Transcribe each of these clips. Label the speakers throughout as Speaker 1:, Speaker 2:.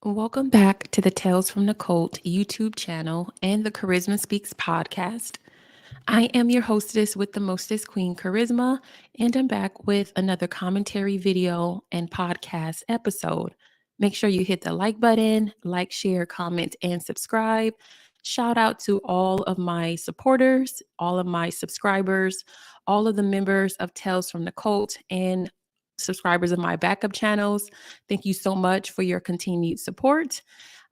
Speaker 1: Welcome back to the Tales from the Cult YouTube channel and the Karizma Speaks podcast. I am your hostess with the mostest, Queen Karizma, and I'm back with another commentary video and podcast episode. Make sure you hit the like button, like, share, comment, and subscribe. Shout out to all of my supporters, all of my subscribers, all of the members of Tales from the Cult, and subscribers of my backup channels. Thank you so much for your continued support.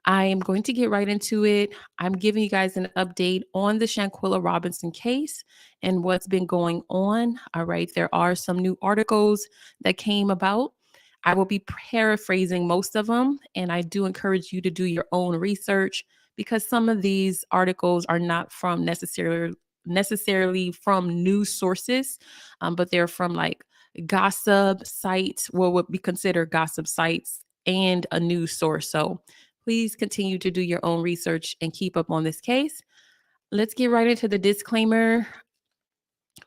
Speaker 1: I am going to get right into it. I'm giving you guys an update on the Shanquella Robinson case and what's been going on. All right, there are some new articles that came about. I will be paraphrasing most of them, and I do encourage you to do your own research because some of these articles are not from necessarily from news sources, but they're from like gossip sites, what would be considered gossip sites, and a news source. So please continue to do your own research and keep up on this case. Let's get right into the disclaimer.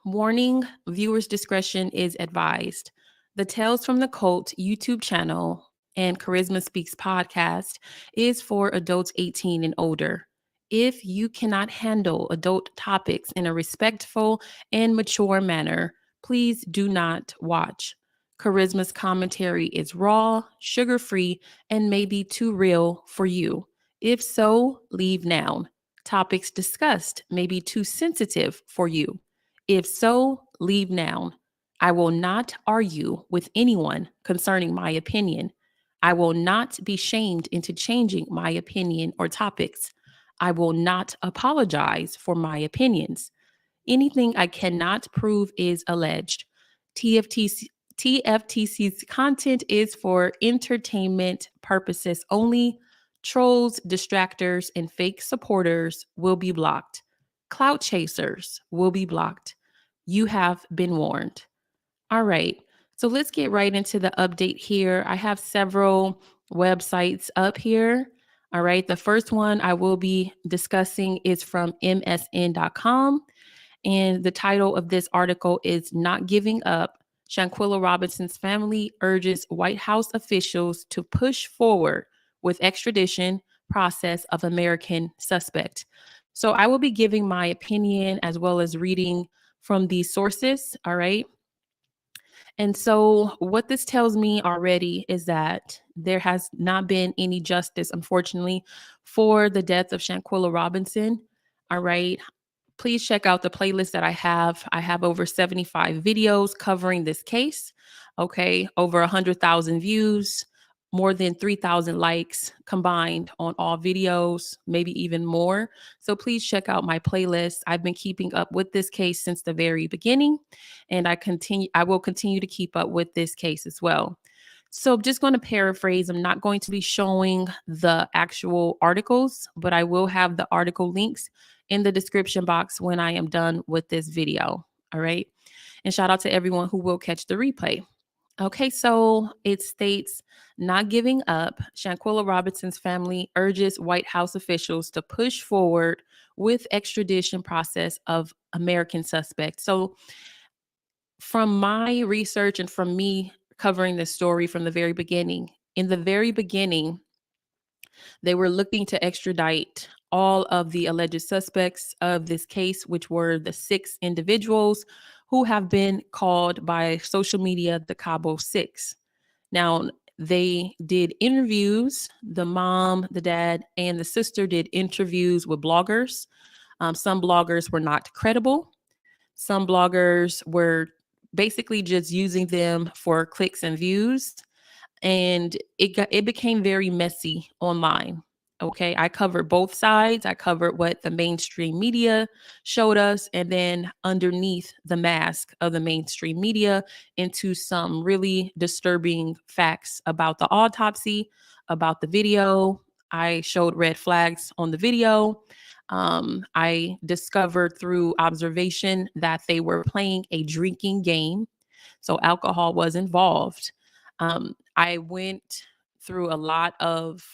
Speaker 1: Warning, viewers' discretion is advised. The Tales from the Cult YouTube channel and Karizma Speaks podcast is for adults 18 and older. If you cannot handle adult topics in a respectful and mature manner, please do not watch. Charisma's commentary is raw, sugar free, and may be too real for you. If so, leave now. Topics discussed may be too sensitive for you. If so, leave now. I will not argue with anyone concerning my opinion. I will not be shamed into changing my opinion or topics. I will not apologize for my opinions. Anything I cannot prove is alleged. TFTC, TFTC's content is for entertainment purposes only. Trolls, distractors, and fake supporters will be blocked. Clout chasers will be blocked. You have been warned. All right. So let's get right into the update here. I have several websites up here. All right. The first one I will be discussing is from MSN.com. And the title of this article is Not Giving Up. Shanquella Robinson's family urges White House officials to push forward with extradition process of American suspect. So I will be giving my opinion as well as reading from these sources. All right. And so, what this tells me already is that there has not been any justice, unfortunately, for the death of Shanquella Robinson. All right. Please check out the playlist that I have. I have over 75 videos covering this case. Okay. Over 100,000 views, more than 3,000 likes combined on all videos, maybe even more. So please check out my playlist. I've been keeping up with this case since the very beginning, and I will continue to keep up with this case as well. So I'm just going to paraphrase. I'm not going to be showing the actual articles, but I will have the article links in the description box when I am done with this video. All right. And shout out to everyone who will catch the replay. Okay, so it states not giving up. Shanquella Robinson's family urges White House officials to push forward with extradition process of American suspect. So from my research and from me covering this story from the very beginning, in the very beginning, they were looking to extradite all of the alleged suspects of this case, which were the 6 individuals who have been called by social media the Cabo Six. Now, they did interviews. The mom, the dad, and the sister did interviews with bloggers. Some bloggers were not credible. Some bloggers were basically just using them for clicks and views, and it became very messy online. Okay, I covered both sides. I covered what the mainstream media showed us, and then underneath the mask of the mainstream media into some really disturbing facts about the autopsy, about the video. I showed red flags on the video. I discovered through observation that they were playing a drinking game, so alcohol was involved. I went through a lot of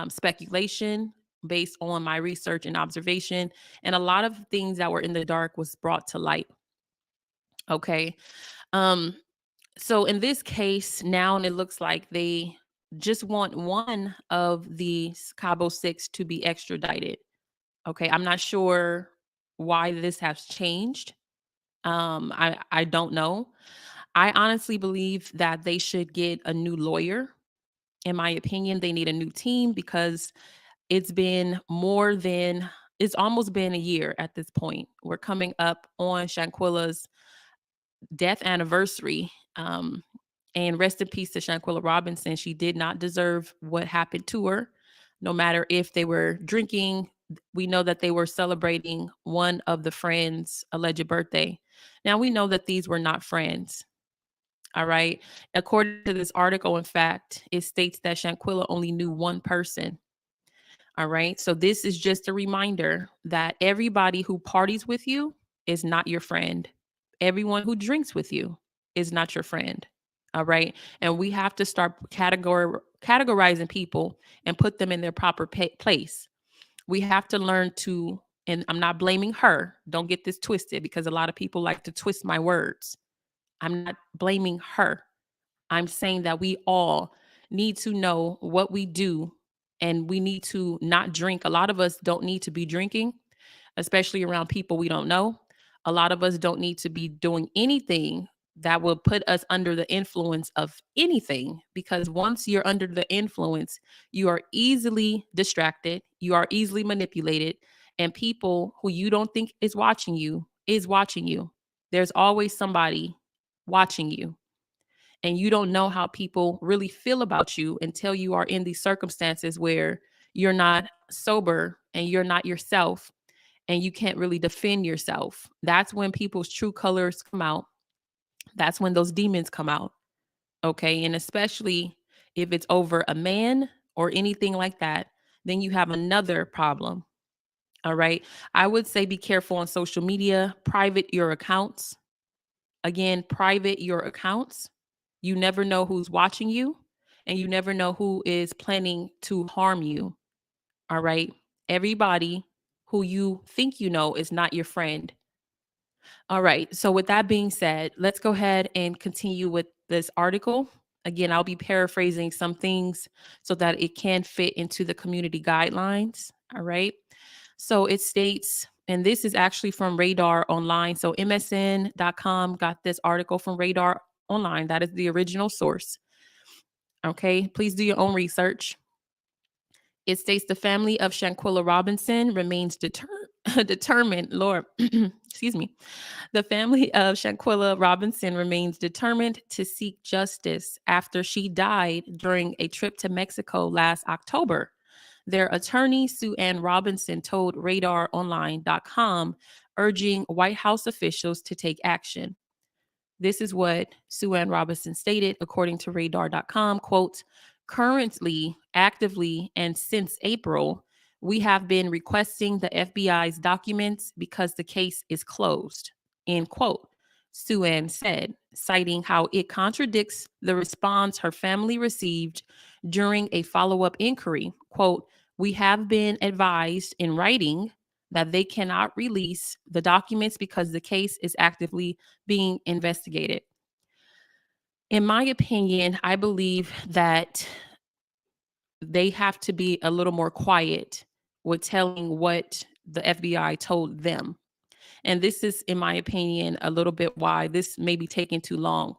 Speaker 1: speculation based on my research and observation, and a lot of things that were in the dark was brought to light. Okay. Um, so in this case, now it looks like they just want one of the Cabo Six to be extradited. Okay, I'm not sure why this has changed. I don't know. I honestly believe that they should get a new lawyer. In my opinion, they need a new team because it's been more than it's almost been a year at this point. We're coming up on Shanquella's death anniversary. And rest in peace to Shanquella Robinson. She did not deserve what happened to her, no matter if they were drinking. We know that they were celebrating one of the friends' alleged birthday. Now, we know that these were not friends. All right. According to this article, in fact, it states that Shanquella only knew one person. All right. So this is just a reminder that everybody who parties with you is not your friend. Everyone who drinks with you is not your friend. All right. And we have to start categorizing people and put them in their proper place. We have to learn to, and I'm not blaming her. Don't get this twisted because a lot of people like to twist my words. I'm not blaming her. I'm saying that we all need to know what we do and we need to not drink. A lot of us don't need to be drinking, especially around people we don't know. A lot of us don't need to be doing anything that will put us under the influence of anything because once you're under the influence, you are easily distracted, you are easily manipulated, and people who you don't think is watching you. There's always somebody watching you and you don't know how people really feel about you until you are in these circumstances where you're not sober and you're not yourself and you can't really defend yourself. That's when people's true colors come out. That's when those demons come out. Okay. And especially if it's over a man or anything like that, then you have another problem. All right. I would say be careful on social media, private your accounts. Again, private your accounts. You never know who's watching you and you never know who is planning to harm you. All right. Everybody who you think you know is not your friend. All right. So, with that being said, let's go ahead and continue with this article. Again, I'll be paraphrasing some things so that it can fit into the community guidelines. All right. So, it states, and this is actually from Radar Online. So, MSN.com got this article from Radar Online. That is the original source. Okay. Please do your own research. It states the family of Shanquella Robinson remains determined, Lord, excuse me. The family of Shanquella Robinson remains determined to seek justice after she died during a trip to Mexico last October. Their attorney, Sue Ann Robinson, told RadarOnline.com, urging White House officials to take action. This is what Sue Ann Robinson stated, according to radar.com, quote, currently, actively, and since April, we have been requesting the FBI's documents because the case is closed, end quote. Sue Ann said, citing how it contradicts the response her family received during a follow-up inquiry. Quote, we have been advised in writing that they cannot release the documents because the case is actively being investigated. In my opinion, I believe that they have to be a little more quiet with telling what the FBI told them. And this is, in my opinion, a little bit why this may be taking too long.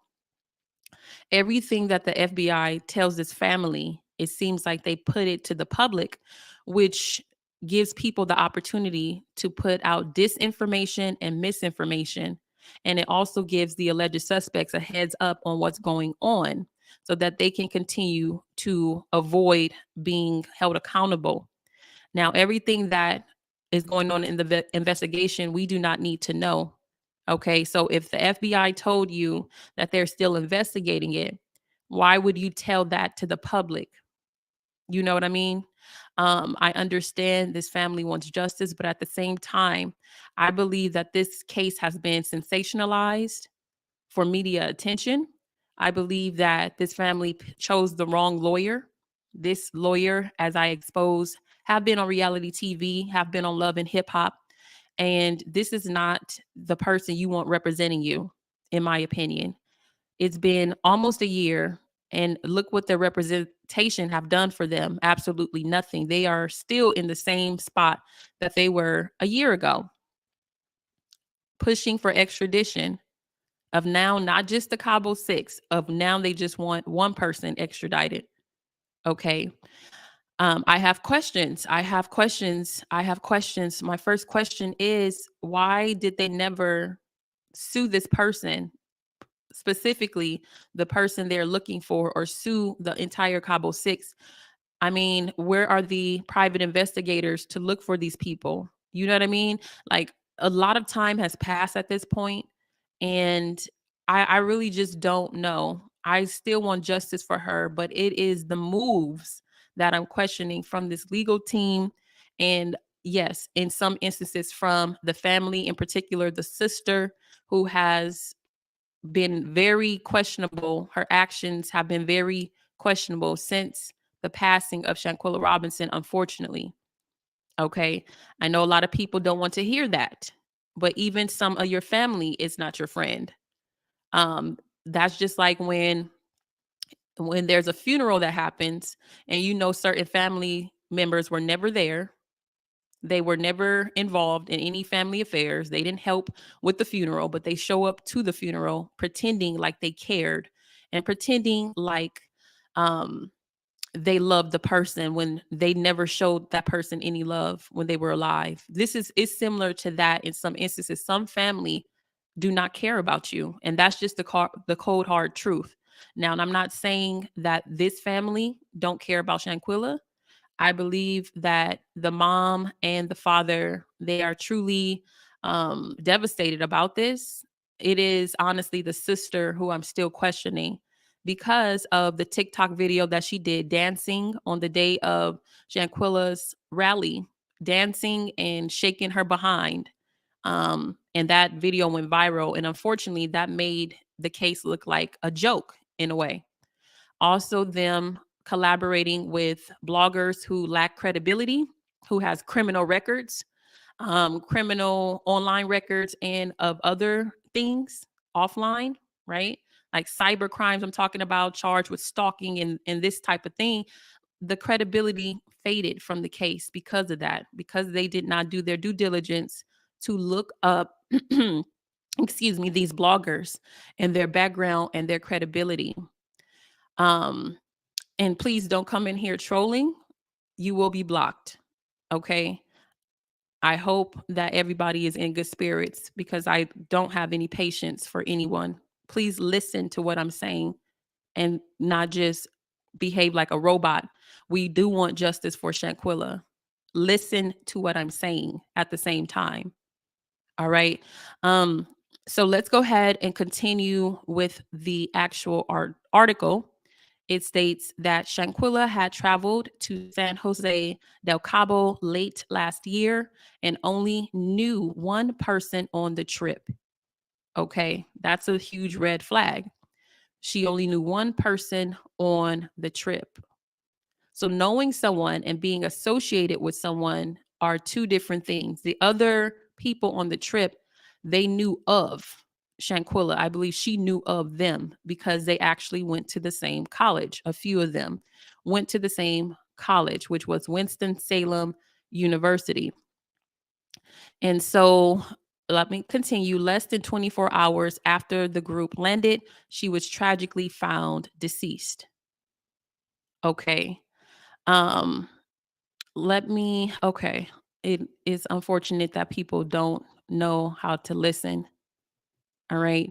Speaker 1: Everything that the FBI tells this family, it seems like they put it to the public, which gives people the opportunity to put out disinformation and misinformation. And it also gives the alleged suspects a heads up on what's going on so that they can continue to avoid being held accountable. Now, everything that is going on in the investigation, we do not need to know. Okay, so if the FBI told you that they're still investigating it, why would you tell that to the public? You know what I mean? I understand this family wants justice, but at the same time, I believe that this case has been sensationalized for media attention. I believe that this family chose the wrong lawyer. This lawyer, as I expose, have been on reality TV, have been on Love and Hip Hop, and this is not the person you want representing you, in my opinion. It's been almost a year, and look what their rehabilitation have done for them? Absolutely nothing. They are still in the same spot that they were a year ago, pushing for extradition of now, not just the Cabo Six, of now they just want one person extradited. Okay. I have questions. I have questions. I have questions. My first question is, why did they never sue this person, specifically the person they're looking for, or sue the entire Cabo Six? I mean, where are the private investigators to look for these people? You know what I mean? Like, a lot of time has passed at this point, and I really just don't know. I still want justice for her, but it is the moves that I'm questioning from this legal team. And yes, in some instances, from the family, in particular, the sister, who has been very questionable. Her actions have been very questionable since the passing of Shanquella Robinson, unfortunately. Okay. I know a lot of people don't want to hear that, but even some of your family is not your friend. That's just like when there's a funeral that happens and you know certain family members were never there. They were never involved in any family affairs. They didn't help with the funeral, but they show up to the funeral pretending like they cared and pretending like um, they loved the person when they never showed that person any love when they were alive. This is similar to that in some instances. Some family do not care about you, and that's just the cold hard truth. Now, I'm not saying that this family don't care about Shanquilla. I believe that the mom and the father, they are truly devastated about this. It is honestly the sister who I'm still questioning because of the TikTok video that she did dancing on the day of Shanquilla's rally, dancing and shaking her behind. And that video went viral. And unfortunately, that made the case look like a joke in a way. Also, them collaborating with bloggers who lack credibility, who has criminal records, criminal online records, and of other things offline, right? Like cyber crimes, I'm talking about, charged with stalking and this type of thing. The credibility faded from the case because of that, because they did not do their due diligence to look up, excuse me, these bloggers and their background and their credibility. Um, and please don't come in here trolling. You will be blocked. Okay. I hope that everybody is in good spirits because I don't have any patience for anyone. Please listen to what I'm saying and not just behave like a robot. We do want justice for Shanquilla. Listen to what I'm saying at the same time. All right. Um, so let's go ahead and continue with the actual article. It states that Shanquilla had traveled to San Jose del Cabo late last year and only knew one person on the trip. Okay, that's a huge red flag. She only knew one person on the trip. So knowing someone and being associated with someone are two different things. The other people on the trip, they knew of Shanquilla. I believe she knew of them because they actually went to the same college. A few of them went to the same college, which was Winston-Salem University. And so let me continue. Less than 24 hours after the group landed, she was tragically found deceased. Okay. Um, okay. It is unfortunate that people don't know how to listen. All right.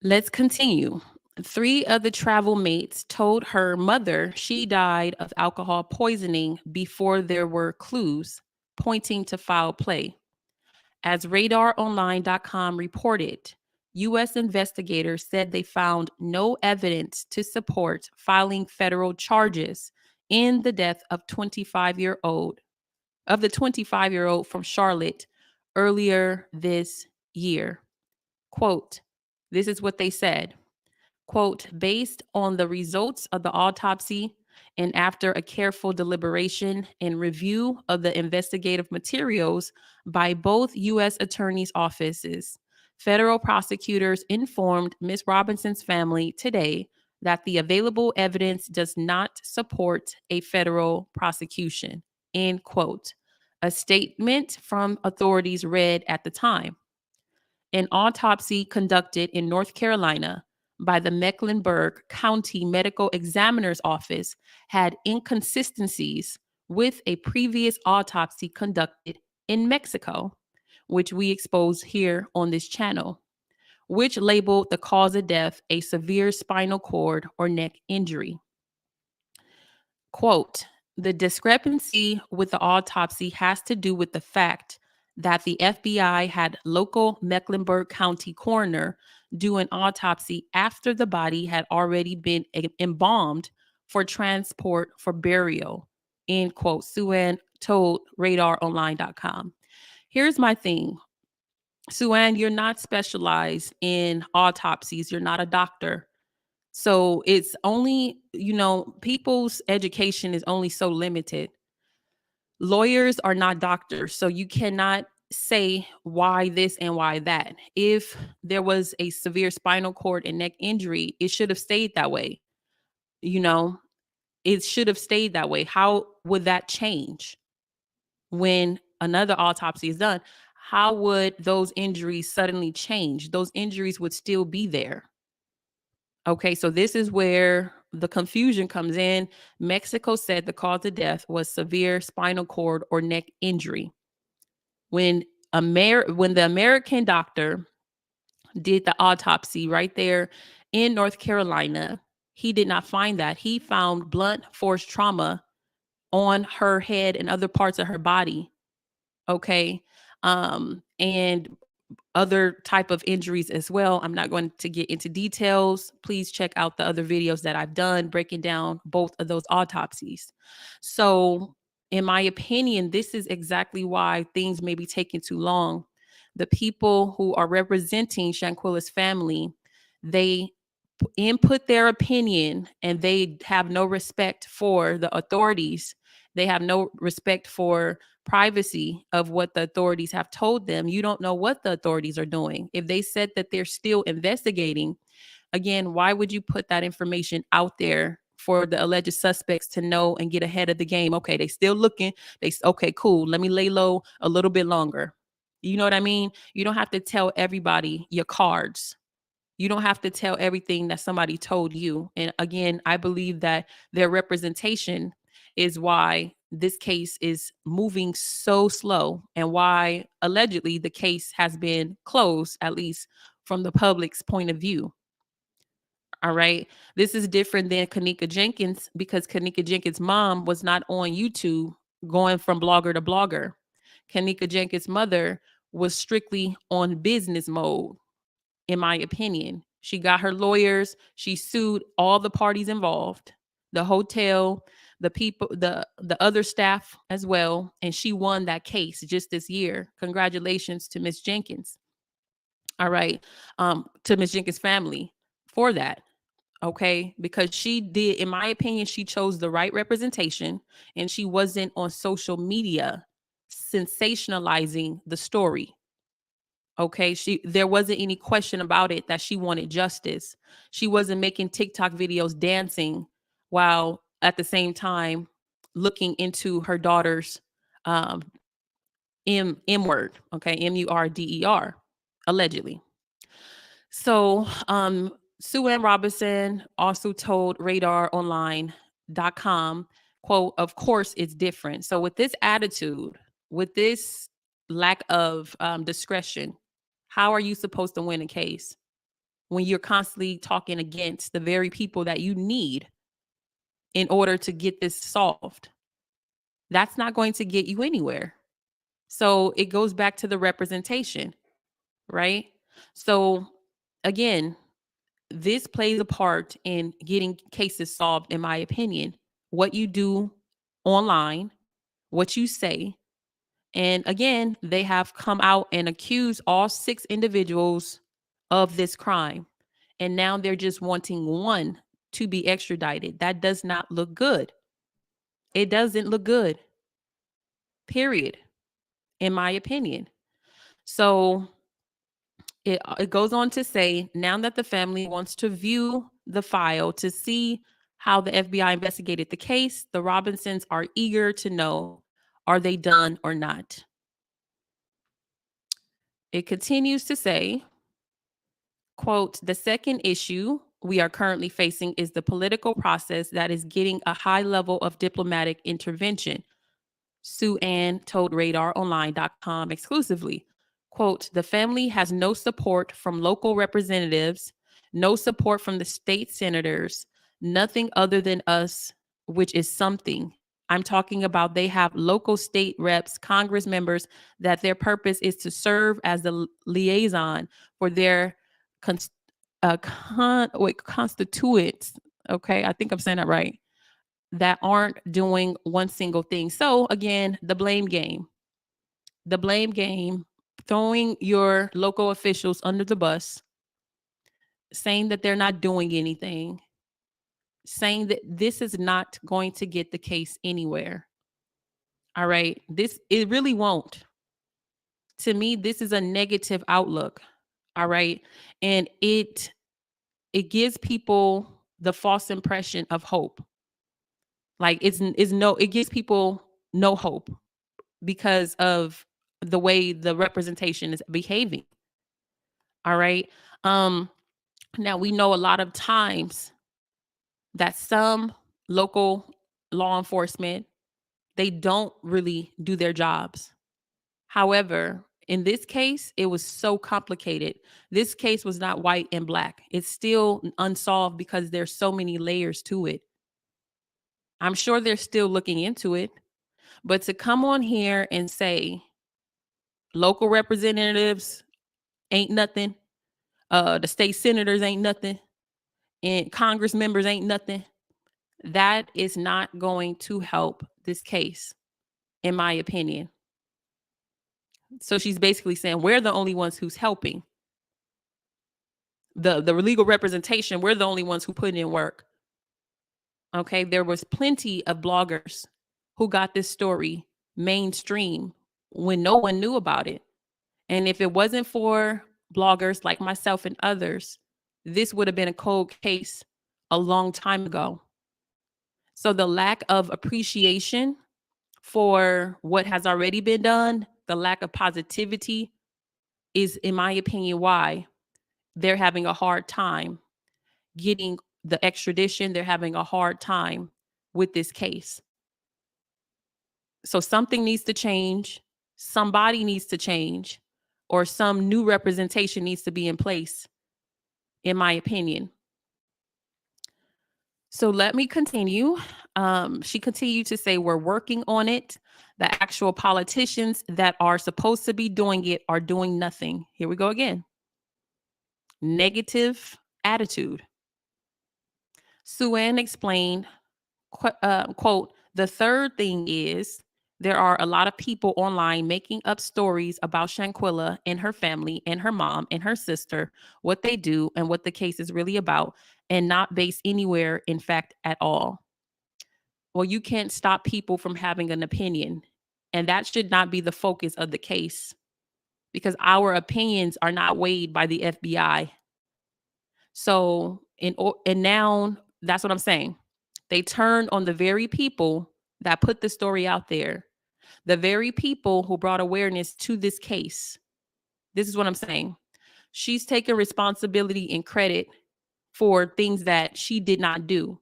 Speaker 1: Let's continue. Three of the travel mates told her mother she died of alcohol poisoning before there were clues pointing to foul play. As RadarOnline.com reported, U.S. investigators said they found no evidence to support filing federal charges in the death of 25-year-old of the 25-year-old from Charlotte earlier this year. Quote, this is what they said. Quote, based on the results of the autopsy and after a careful deliberation and review of the investigative materials by both U.S. attorneys' offices, federal prosecutors informed Ms. Robinson's family today that the available evidence does not support a federal prosecution, end quote. A statement from authorities read at the time. An autopsy conducted in North Carolina by the Mecklenburg County Medical Examiner's Office had inconsistencies with a previous autopsy conducted in Mexico, which we expose here on this channel, which labeled the cause of death a severe spinal cord or neck injury. Quote, the discrepancy with the autopsy has to do with the fact that the FBI had local Mecklenburg County coroner do an autopsy after the body had already been embalmed for transport for burial, end quote. Suan told radaronline.com. Here's my thing. Suan, you're not specialized in autopsies. You're not a doctor. So it's only, people's education is only so limited. Lawyers are not doctors, so you cannot say why this and why that. If there was a severe spinal cord and neck injury, it should have stayed that way. You know, it should have stayed that way. How would that change when another autopsy is done? How would those injuries suddenly change? Those injuries would still be there. Okay, so this is where the confusion comes in. Mexico said the cause of death was severe spinal cord or neck injury. When the American doctor did the autopsy right there in North Carolina, he did not find that. He found blunt force trauma on her head and other parts of her body. Okay. And other type of injuries as well. I'm not going to get into details. Please check out the other videos that I've done breaking down both of those autopsies. So, in my opinion, this is exactly why things may be taking too long. The people who are representing Shanquella's family, they input their opinion and they have no respect for the authorities. They have no respect for privacy of what the authorities have told them. You don't know what the authorities are doing. If they said that they're still investigating, again, why would you put that information out there for the alleged suspects to know and get ahead of the game? Okay, they still looking. Okay, cool. Let me lay low a little bit longer. You know what I mean? You don't have to tell everybody your cards. You don't have to tell everything that somebody told you. And again, I believe that their representation is why this case is moving so slow and why allegedly the case has been closed, at least from the public's point of view. All right. This is different than Kanika Jenkins because Kanika Jenkins' mom was not on YouTube going from blogger to blogger. Kanika Jenkins' mother was strictly on business mode, in my opinion. She got her lawyers, she sued all the parties involved, the hotel, the people, the other staff as well, and she won that case just this year. Congratulations to Miss Jenkins. All right. To Miss Jenkins' family for that. Okay, because she did, in my opinion, she chose the right representation and she wasn't on social media sensationalizing the story. Okay, there wasn't any question about it that she wanted justice. She wasn't making TikTok videos dancing while at the same time looking into her daughter's um M word, okay, MURDER, allegedly. So Sue Ann Robinson also told radaronline.com, quote, of course it's different. So with this attitude, with this lack of discretion, how are you supposed to win a case when you're constantly talking against the very people that you need in order to get this solved? That's not going to get you anywhere. So it goes back to the representation, right? So again, this plays a part in getting cases solved, in my opinion. What you do online, what you say. And again, they have come out and accused all 6 individuals of this crime. And now they're just wanting one to be extradited. That does not look good. It doesn't look good, period, in my opinion. So It goes on to say, now that the family wants to view the file to see how the FBI investigated the case, the Robinsons are eager to know, are they done or not? It continues to say, quote, the second issue we are currently facing is the political process that is getting a high level of diplomatic intervention. Sue Ann told RadarOnline.com exclusively, quote, the family has no support from local representatives, no support from the state senators, nothing other than us, which is something. I'm talking about they have local state reps, Congress members, that their purpose is to serve as the liaison for their constituents. Okay, I think I'm saying that right, that aren't doing one single thing. So again, the blame game, throwing your local officials under the bus, saying that they're not doing anything, saying that this is not going to get the case anywhere. All right. It really won't. To me, this is a negative outlook. All right. And it gives people the false impression of hope. Like it gives people no hope because of the way the representation is behaving. All right. Um, Now we know a lot of times that some local law enforcement, they don't really do their jobs. However, in this case, it was so complicated. This case was not white and black. It's still unsolved because there's so many layers to it. I'm sure they're still looking into it, but to come on here and say local representatives ain't nothing, the state senators ain't nothing, and Congress members ain't nothing, that is not going to help this case, in my opinion. So she's basically saying we're the only ones who's helping. The legal representation, we're the only ones who put in work. Okay, there was plenty of bloggers who got this story mainstream when no one knew about it. And if it wasn't for bloggers like myself and others, this would have been a cold case a long time ago. So the lack of appreciation for what has already been done, the lack of positivity is, in my opinion, why they're having a hard time getting the extradition. They're having a hard time with this case. So something needs to change. Somebody needs to change, or some new representation needs to be in place, in my opinion. So let me continue. She continued to say, we're working on it. The actual politicians that are supposed to be doing it are doing nothing. Here we go again. Negative attitude. Sue Ann explained, quote, the third thing is there are a lot of people online making up stories about Shanquella and her family and her mom and her sister, what they do and what the case is really about, and not based anywhere in fact at all. Well, you can't stop people from having an opinion, and that should not be the focus of the case, because our opinions are not weighed by the FBI. So, and now that's what I'm saying. They turned on the very people that put the story out there, the very people who brought awareness to this case. This is what I'm saying. She's taking responsibility and credit for things that she did not do.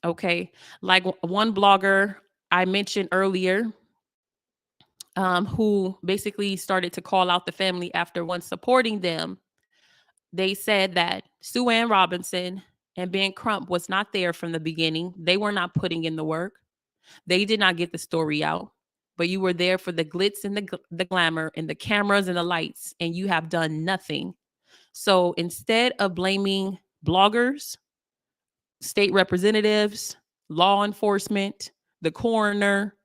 Speaker 1: Okay. Like one blogger I mentioned earlier, who basically started to call out the family after once supporting them. They said that Sue Ann Robinson and Ben Crump was not there from the beginning. They were not putting in the work. They did not get the story out, but you were there for the glitz and the glamour and the cameras and the lights, and you have done nothing. So instead of blaming bloggers, state representatives, law enforcement, the coroner,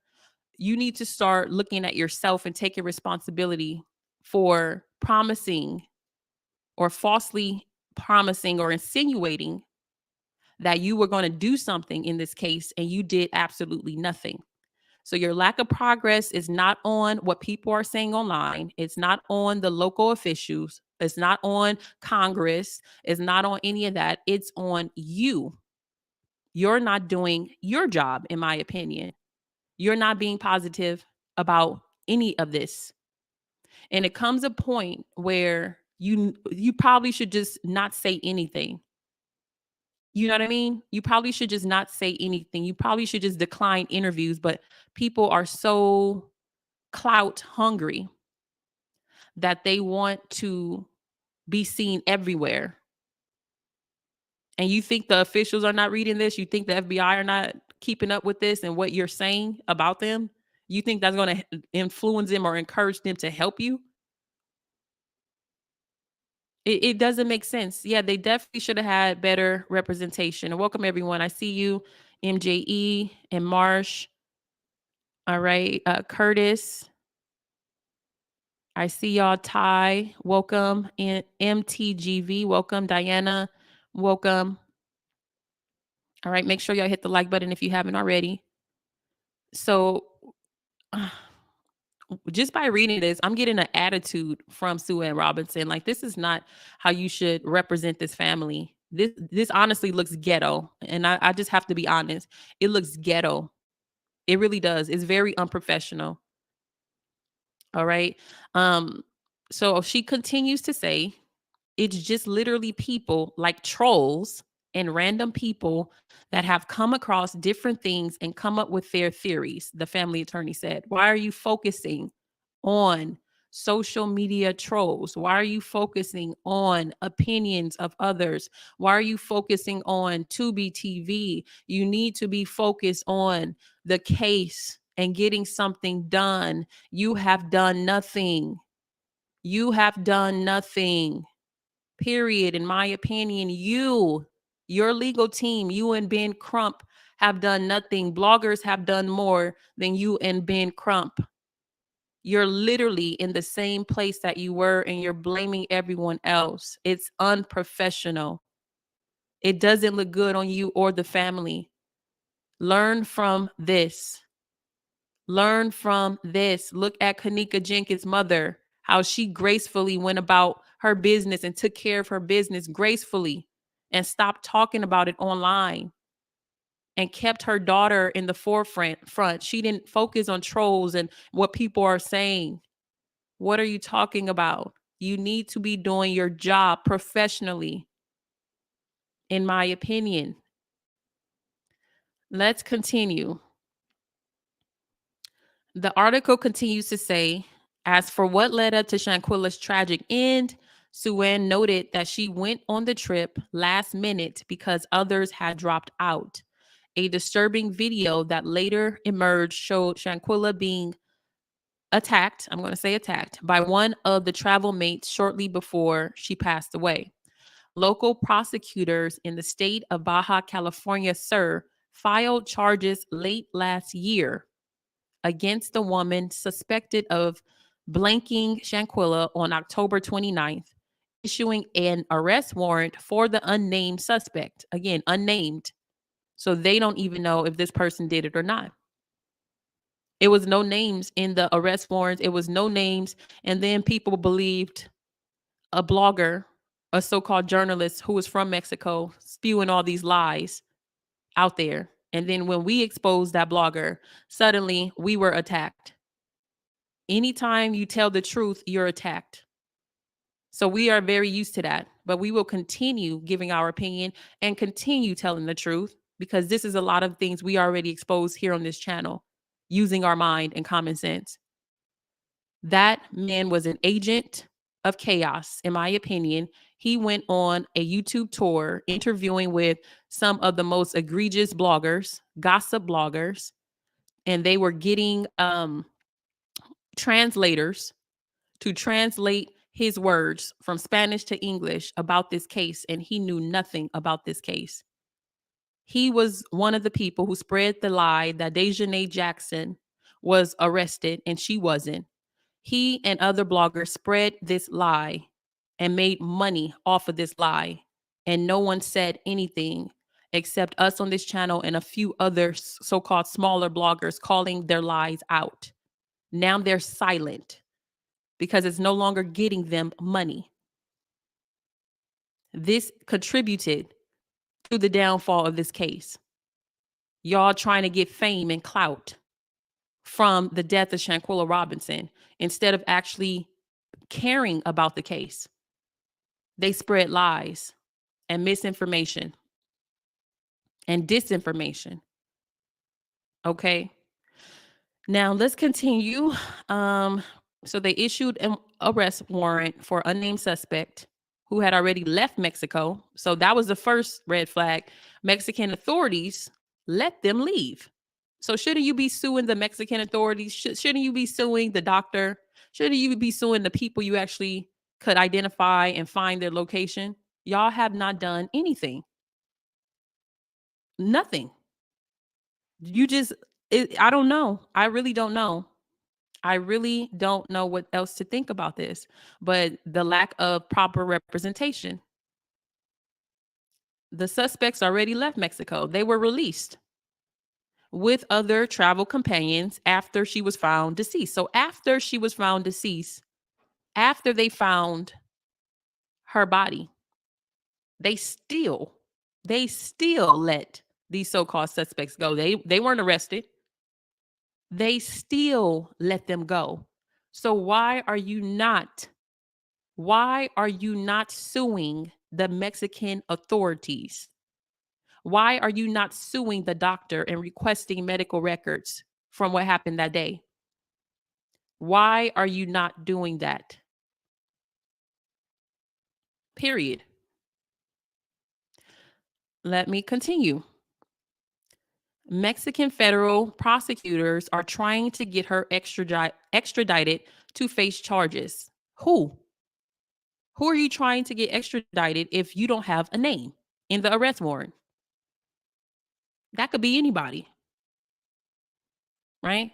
Speaker 1: you need to start looking at yourself and taking responsibility for promising or falsely promising or insinuating that you were going to do something in this case and you did absolutely nothing. So your lack of progress is not on what people are saying online. It's not on the local officials. It's not on Congress. It's not on any of that. It's on you. You're not doing your job, in my opinion. You're not being positive about any of this. And it comes a point where you probably should just not say anything. You know what I mean? You probably should just not say anything. You probably should just decline interviews, but people are so clout hungry that they want to be seen everywhere. And you think the officials are not reading this? You think the FBI are not keeping up with this and what you're saying about them? You think that's going to influence them or encourage them to help you? It doesn't make sense. Yeah, they definitely should have had better representation. And welcome everyone. I see you, MJE and Marsh. All right, Curtis. I see y'all. Ty, welcome. And MTGV, welcome. Diana, welcome. All right, make sure y'all hit the like button if you haven't already. So, just by reading this, I'm getting an attitude from Sue Robinson. Like, this is not how you should represent this family. This honestly looks ghetto. And I just have to be honest. It looks ghetto. It really does. It's very unprofessional. All right. Um, so she continues to say, it's just literally people like trolls and random people that have come across different things and come up with their theories, the family attorney said. Why are you focusing on social media trolls? Why are you focusing on opinions of others? Why are you focusing on Tubi TV? You need to be focused on the case and getting something done. You have done nothing. You have done nothing. Period. In my opinion, your legal team, you and Ben Crump have done nothing. Bloggers have done more than you and Ben Crump. You're literally in the same place that you were and you're blaming everyone else. It's unprofessional. It doesn't look good on you or the family. Learn from this. Learn from this. Look at Kanika Jenkins' mother, how she gracefully went about her business and took care of her business gracefully and stopped talking about it online and kept her daughter in the forefront. She didn't focus on trolls and what people are saying. What are you talking about? You need to be doing your job professionally, in my opinion. Let's continue. The article continues to say, as for what led up to Shanquella's tragic end, Sue noted that she went on the trip last minute because others had dropped out. A disturbing video that later emerged showed Shanquella being attacked, I'm going to say attacked, by one of the travel mates shortly before she passed away. Local prosecutors in the state of Baja California Sur filed charges late last year against the woman suspected of blanking Shanquella on October 29th, issuing an arrest warrant for the unnamed suspect. Again, unnamed. So they don't even know if this person did it or not. It was no names in the arrest warrant. It was no names. And then people believed a blogger, a so-called journalist who was from Mexico, spewing all these lies out there. And then when we exposed that blogger, suddenly we were attacked. Anytime you tell the truth, you're attacked. So we are very used to that, but we will continue giving our opinion and continue telling the truth because this is a lot of things we already exposed here on this channel using our mind and common sense. That man was an agent of chaos, in my opinion. He went on a YouTube tour interviewing with some of the most egregious bloggers, gossip bloggers, and they were getting translators to translate his words from Spanish to English about this case, and he knew nothing about this case. He was one of the people who spread the lie that Dejanay Jackson was arrested and she wasn't. He and other bloggers spread this lie and made money off of this lie, and no one said anything. except us on this channel and a few other so-called smaller bloggers calling their lies out. Now they're silent because it's no longer getting them money. This contributed to the downfall of this case. Y'all trying to get fame and clout from the death of Shanquella Robinson instead of actually caring about the case. They spread lies and misinformation and disinformation. Okay. Now let's continue. So they issued an arrest warrant for unnamed suspect who had already left Mexico. So that was the first red flag. Mexican authorities let them leave. So shouldn't you be suing the Mexican authorities? Shouldn't you be suing the doctor? Shouldn't you be suing the people you actually could identify and find their location? Y'all have not done anything. Nothing. You just, I don't know. I really don't know. I really don't know what else to think about this, but the lack of proper representation. The suspects already left Mexico. They were released with other travel companions after she was found deceased. So after she was found deceased, after they found her body, they still let these so-called suspects go. They weren't arrested. They still let them go. So why are you not suing the Mexican authorities? Why are you not suing the doctor and requesting medical records from what happened that day? Why are you not doing that? Period. Let me continue. Mexican federal prosecutors are trying to get her extradited to face charges. Who? Who are you trying to get extradited if you don't have a name in the arrest warrant? That could be anybody, right?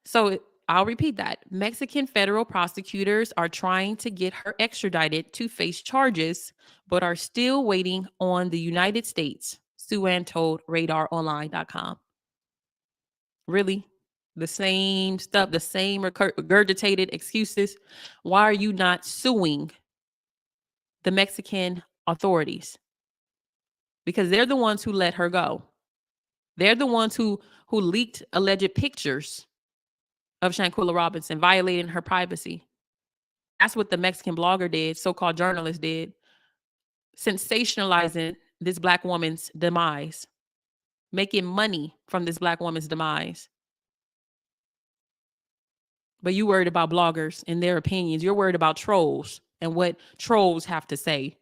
Speaker 1: So I'll repeat that. Mexican federal prosecutors are trying to get her extradited to face charges, but are still waiting on the United States, Suan told RadarOnline.com. Really? The same stuff, the same regurgitated excuses. Why are you not suing the Mexican authorities? Because they're the ones who let her go. They're the ones who leaked alleged pictures of Shanquella Robinson, violating her privacy. That's what the Mexican blogger did, so-called journalist did, sensationalizing this Black woman's demise, making money from this Black woman's demise. But you worried about bloggers and their opinions. You're worried about trolls and what trolls have to say.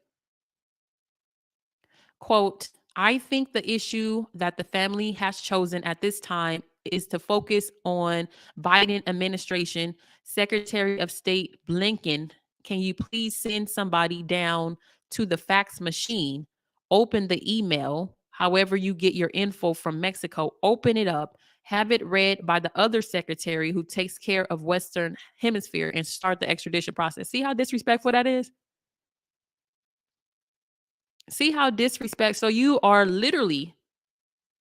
Speaker 1: Quote, I think the issue that the family has chosen at this time is to focus on Biden administration. Secretary of State Blinken, can you please send somebody down to the fax machine, open the email, however you get your info from Mexico, open it up, have it read by the other secretary who takes care of Western Hemisphere, and start the extradition process. See how disrespectful that is? See how disrespect. So you are literally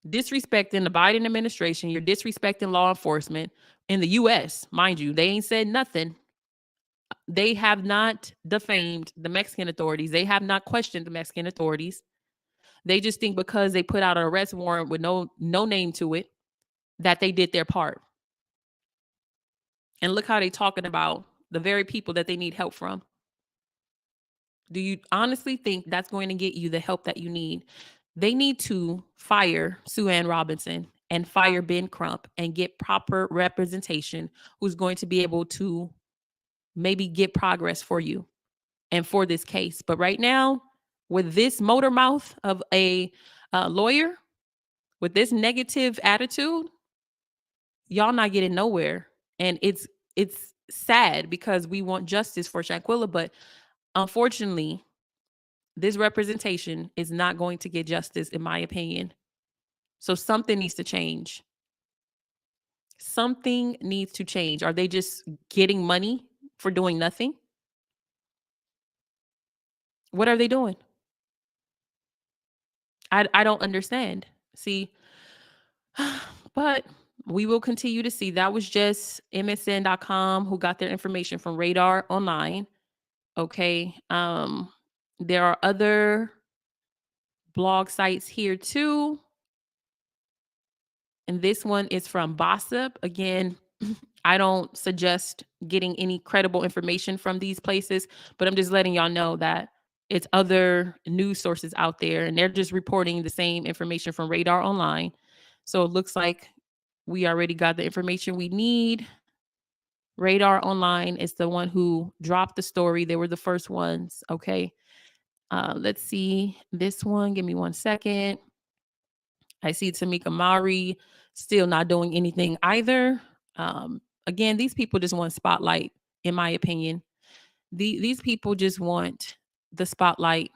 Speaker 1: disrespecting the Biden administration. You're disrespecting law enforcement in the US. Mind you, they ain't said nothing. They have not defamed the Mexican authorities. They have not questioned the Mexican authorities. They just think because they put out an arrest warrant with no name to it, that they did their part. And look how they talking about the very people that they need help from. Do you honestly think that's going to get you the help that you need? They need to fire Suan Robinson and fire Ben Crump and get proper representation who's going to be able to maybe get progress for you and for this case. But right now, with this motor mouth of a lawyer, with this negative attitude, y'all not getting nowhere. And it's sad because we want justice for Shanquella, but unfortunately, this representation is not going to get justice, in my opinion. So something needs to change. Something needs to change. Are they just getting money for doing nothing? What are they doing? I don't understand. See, but we will continue to see. That was just MSN.com who got their information from Radar Online. Okay. There are other blog sites here too. And this one is from Bossip. Again, I don't suggest getting any credible information from these places, but I'm just letting y'all know that it's other news sources out there and they're just reporting the same information from Radar Online. So it looks like we already got the information we need. Radar Online is the one who dropped the story. They were the first ones. Okay. Let's see this one. Give me 1 second. I see Tamika Mowry still not doing anything either. Again, these people just want spotlight, in my opinion. These people just want the spotlight.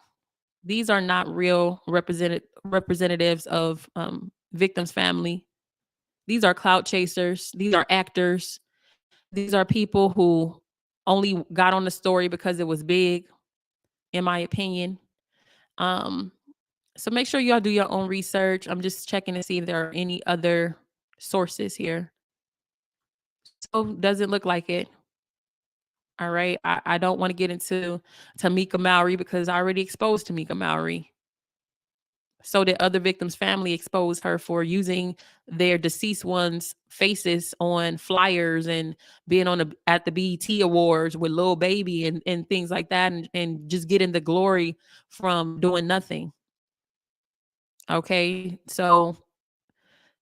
Speaker 1: These are not real representatives of victims' family. These are clout chasers. These are actors. These are people who only got on the story because it was big, in my opinion. Um, so make sure y'all do your own research. I'm just checking to see if there are any other sources here. So doesn't look like it. All right. I don't want to get into Tamika Mowry because I already exposed Tamika Mowry. So did other victims' family expose her for using their deceased ones' faces on flyers and being on at the BET Awards with Lil Baby and things like that and just getting the glory from doing nothing. Okay. So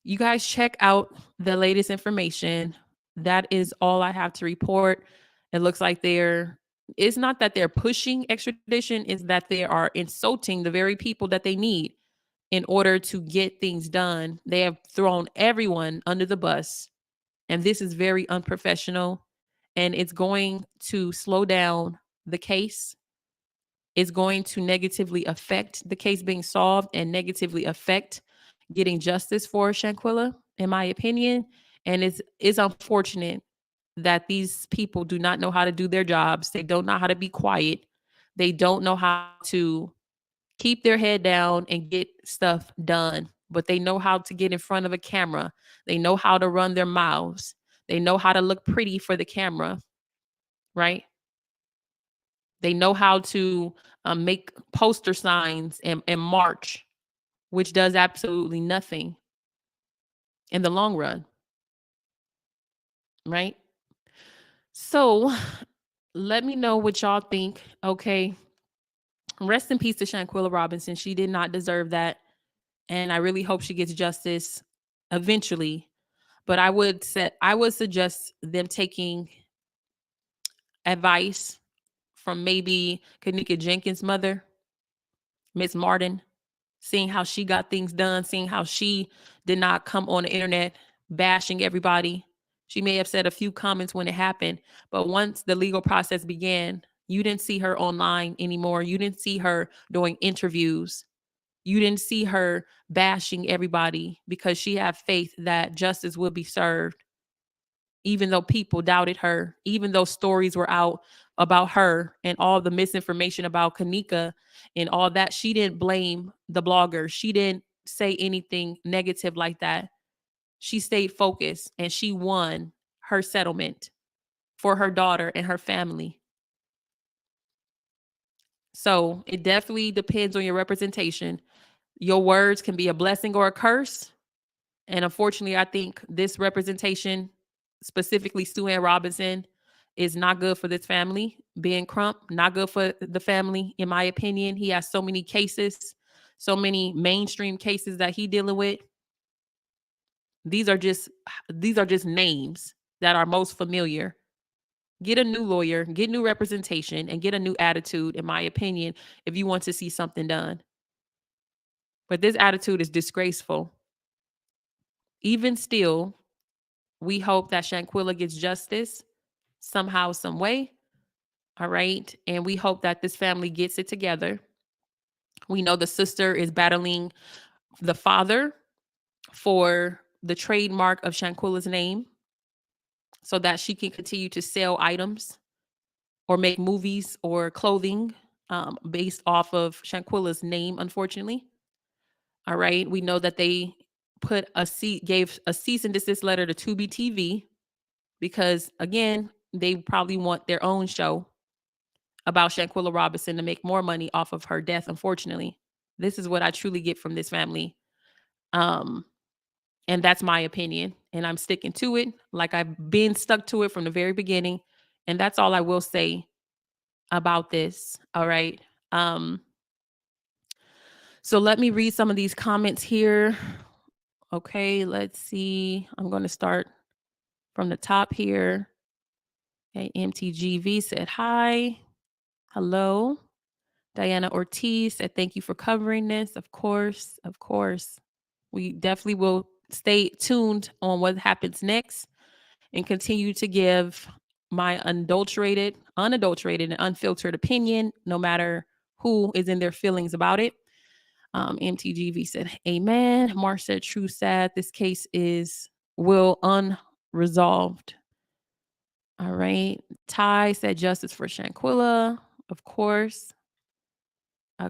Speaker 1: you guys check out the latest information. That is all I have to report. It looks like it's not that they're pushing extradition, it's that they are insulting the very people that they need in order to get things done. They have thrown everyone under the bus, and this is very unprofessional, and it's going to slow down the case. It's going to negatively affect the case being solved and negatively affect getting justice for Shanquella, in my opinion. And it's unfortunate that these people do not know how to do their jobs. They don't know how to be quiet. They don't know how to keep their head down and get stuff done, but they know how to get in front of a camera. They know how to run their mouths. They know how to look pretty for the camera, right? They know how to make poster signs and march, which does absolutely nothing in the long run, right? So let me know what y'all think. Okay. Rest in peace to Shanquella Robinson. She did not deserve that. And I really hope she gets justice eventually. But I would suggest them taking advice from maybe Kanika Jenkins' mother, Miss Martin, seeing how she got things done, seeing how she did not come on the internet bashing everybody. She may have said a few comments when it happened, but once the legal process began, you didn't see her online anymore. You didn't see her doing interviews. You didn't see her bashing everybody because she had faith that justice would be served, even though people doubted her, even though stories were out about her and all the misinformation about Kanika and all that. She didn't blame the blogger. She didn't say anything negative like that. She stayed focused and she won her settlement for her daughter and her family. So it definitely depends on your representation. Your words can be a blessing or a curse. And unfortunately, I think this representation, specifically Sue Ann Robinson, is not good for this family. Ben Crump, not good for the family, in my opinion. He has so many cases, so many mainstream cases that he dealing with. These are just names that are most familiar. Get a new lawyer, get new representation, and get a new attitude, in my opinion, if you want to see something done. But this attitude is disgraceful. Even still, we hope that Shanquella gets justice somehow, some way. All right. And we hope that this family gets it together. We know the sister is battling the father for the trademark of Shanquella's name so that she can continue to sell items or make movies or clothing based off of Shanquella's name, unfortunately. All right. We know that they gave a cease and desist letter to Tubi TV because, again, they probably want their own show about Shanquella Robinson to make more money off of her death, unfortunately. This is what I truly get from this family. Um, and that's my opinion. And I'm sticking to it like I've been stuck to it from the very beginning. And that's all I will say about this. All right. Um, so let me read some of these comments here. Okay, let's see. I'm going to start from the top here. Okay, MTGV said hi. Hello. Diana Ortiz said, thank you for covering this. Of course, of course. We definitely will stay tuned on what happens next and continue to give my unadulterated, and unfiltered opinion, no matter who is in their feelings about it. MTGV said, amen. Marsh said, true sad. This case will unresolved. All right. Ty said, justice for Shanquella. Of course.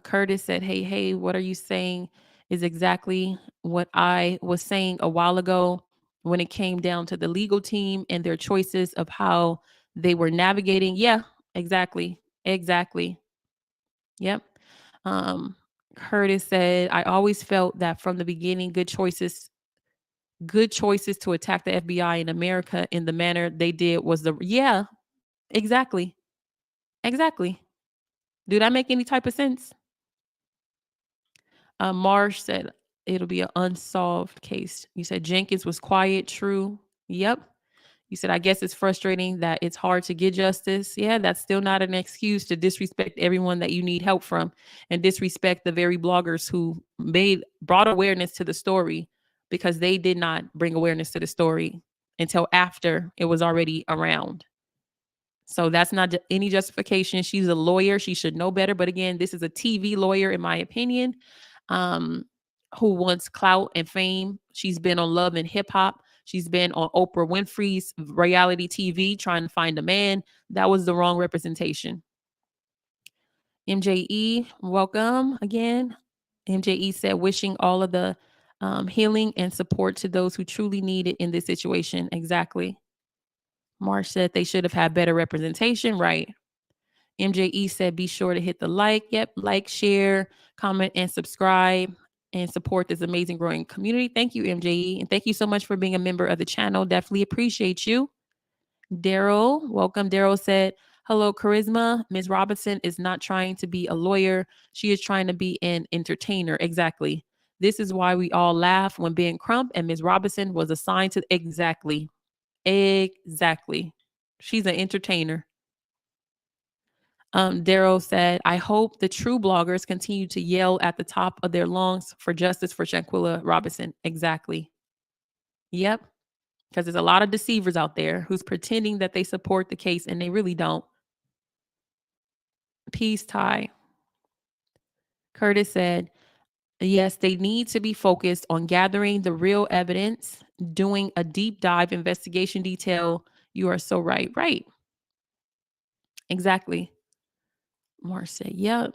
Speaker 1: Curtis said, hey, what are you saying is exactly what I was saying a while ago when it came down to the legal team and their choices of how they were navigating. Yeah, exactly. Exactly. Yep. Um, Curtis said, I always felt that from the beginning, good choices to attack the FBI in America in the manner they did was yeah, exactly. Exactly. Do that make any type of sense? Marsh said it'll be an unsolved case. You said Jenkins was quiet. True. Yep. You said, I guess it's frustrating that it's hard to get justice. Yeah, that's still not an excuse to disrespect everyone that you need help from and disrespect the very bloggers who brought awareness to the story, because they did not bring awareness to the story until after it was already around. So that's not any justification. She's a lawyer. She should know better. But again, this is a TV lawyer, in my opinion, um, who wants clout and fame. She's been on Love and Hip Hop. She's been on Oprah Winfrey's reality TV trying to find a man. That was the wrong representation. MJE, welcome again. MJE said, wishing all of the healing and support to those who truly need it in this situation. Exactly. Marsh said they should have had better representation. Right. MJE said, be sure to hit the like. Yep. Like, share, comment, and subscribe and support this amazing growing community. Thank you, MJE. And thank you so much for being a member of the channel. Definitely appreciate you. Daryl, welcome. Daryl said, hello, Karizma. Ms. Robinson is not trying to be a lawyer. She is trying to be an entertainer. Exactly. This is why we all laugh when Ben Crump and Ms. Robinson was assigned to exactly. Exactly. She's an entertainer. Daryl said, I hope the true bloggers continue to yell at the top of their lungs for justice for Shanquella Robinson. Exactly. Yep. Because there's a lot of deceivers out there who's pretending that they support the case and they really don't. Peace, Ty. Curtis said, yes, they need to be focused on gathering the real evidence, doing a deep dive investigation detail. You are so right. Right. Exactly. Mark said, yep.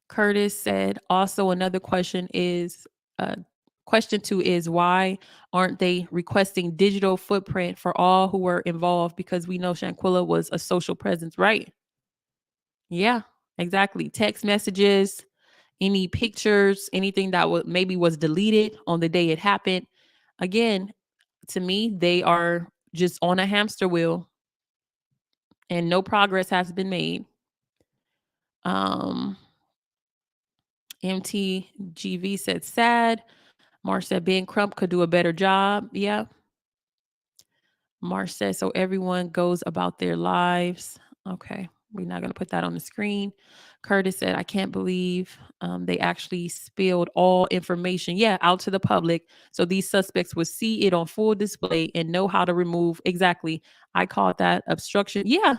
Speaker 1: Curtis said, also another question two is, why aren't they requesting digital footprint for all who were involved? Because we know Shanquella was a social presence, right? Yeah, exactly. Text messages, any pictures, anything that maybe was deleted on the day it happened. Again, to me, they are just on a hamster wheel and no progress has been made. MTGV said sad. Marsh said Ben Crump could do a better job. Yeah. Marsh said, so everyone goes about their lives. Okay. We're not going to put that on the screen. Curtis said, I can't believe they actually spilled all information, out to the public. So these suspects would see it on full display and know how to remove. Exactly. I call that obstruction. Yeah.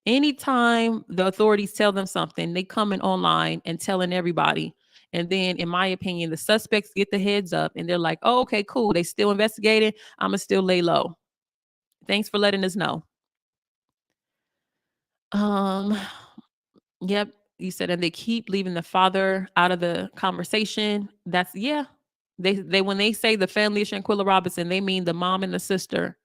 Speaker 1: Anytime the authorities tell them something, they coming online and telling everybody. And then, in my opinion, the suspects get the heads up and they're like, oh, okay, cool. They still investigating. I'm going to still lay low. Thanks for letting us know. Um, yep. You said, and they keep leaving the father out of the conversation. That's, yeah. They when they say the family of Shanquella Robinson, they mean the mom and the sister.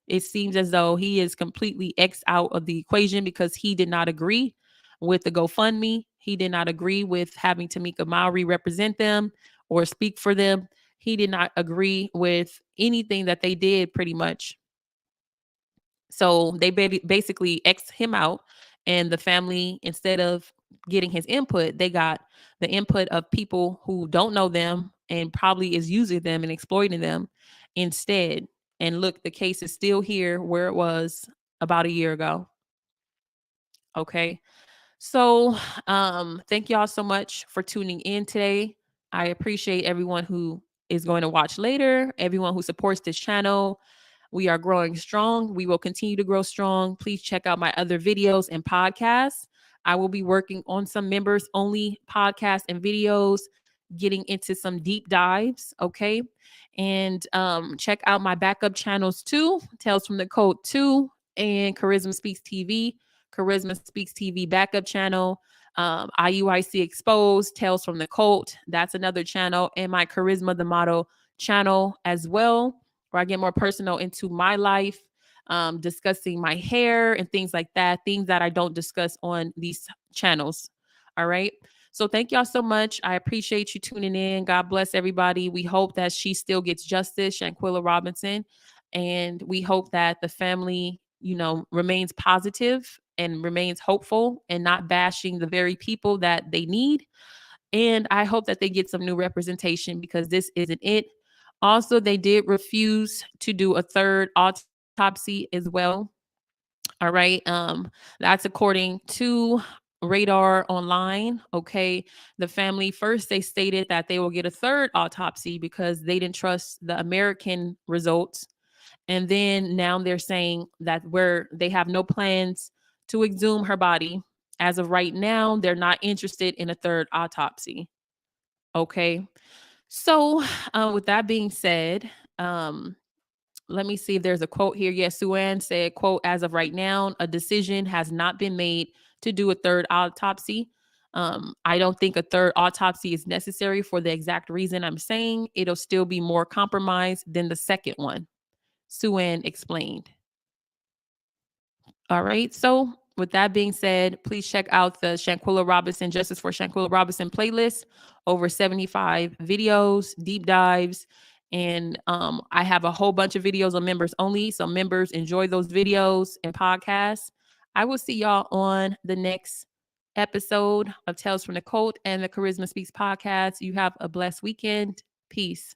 Speaker 1: It seems as though he is completely X out of the equation because he did not agree with the GoFundMe. He did not agree with having Tamika Mowry represent them or speak for them. He did not agree with anything that they did pretty much. So they basically X him out, and the family, instead of getting his input, they got the input of people who don't know them and probably is using them and exploiting them instead. And look, the case is still here where it was about a year ago. Okay. So, thank y'all so much for tuning in today. I appreciate everyone who is going to watch later, everyone who supports this channel. We are growing strong. We will continue to grow strong. Please check out my other videos and podcasts. I will be working on some members only podcasts and videos, getting into some deep dives. Okay. And check out my backup channels too, Tales from the Code 2 and Karizma Speaks TV. Karizma Speaks TV backup channel, IUIC Exposed, Tales from the Cult. That's another channel, and my Charisma the Model channel as well, where I get more personal into my life, discussing my hair and things like that, things that I don't discuss on these channels. All right. So thank y'all so much. I appreciate you tuning in. God bless everybody. We hope that she still gets justice, Shanquella Robinson. And we hope that the family, remains positive and remains hopeful and not bashing the very people that they need. And I hope that they get some new representation because this isn't it. Also, they did refuse to do a third autopsy as well. All right. That's according to Radar Online. Okay. The family first, they stated that they will get a third autopsy because they didn't trust the American results. And then now they're saying that where they have no plans to exhume her body. As of right now, they're not interested in a third autopsy. Okay. So, with that being said, let me see if there's a quote here. Yes, Suan said, quote, as of right now, a decision has not been made to do a third autopsy. I don't think a third autopsy is necessary for the exact reason I'm saying. It'll still be more compromised than the second one, Suan explained. All right. So with that being said, please check out the Shanquella Robinson Justice for Shanquella Robinson playlist. Over 75 videos, deep dives, and I have a whole bunch of videos on members only. So members enjoy those videos and podcasts. I will see y'all on the next episode of Tales from the Cult and the Charisma Speaks podcast. You have a blessed weekend. Peace.